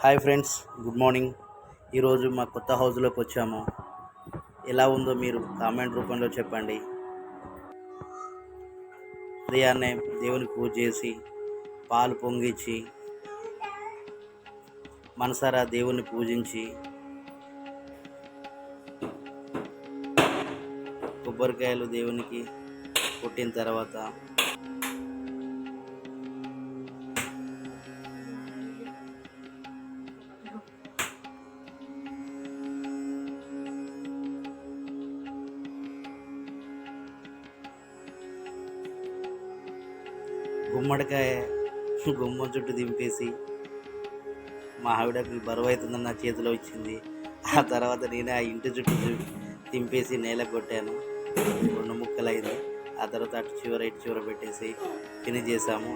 Hi friends, good morning. ఈరోజు మా కొత్త హౌస్లోకి వచ్చాము. ఎలా ఉందో మీరు కామెంట్ రూపంలో చెప్పండి. ఉదయాన్నే దేవునికి పూజ చేసి పాలు పొంగిచ్చి మనసారా దేవుణ్ణి పూజించి కొబ్బరికాయలు దేవునికి కొట్టిన తర్వాత గుమ్మడికాయ గుమ్మం చుట్టూ దింపేసి మా ఆవిడకి బరువు అవుతుందని నా చేతిలో ఇచ్చింది. ఆ తర్వాత నేనే ఆ ఇంటి చుట్టూ దింపేసి నేల కొట్టాను. 2 ముక్కలు అయింది. ఆ తర్వాత అటు చివర ఇటు చివర పెట్టేసి ఫినిష్ చేసాము.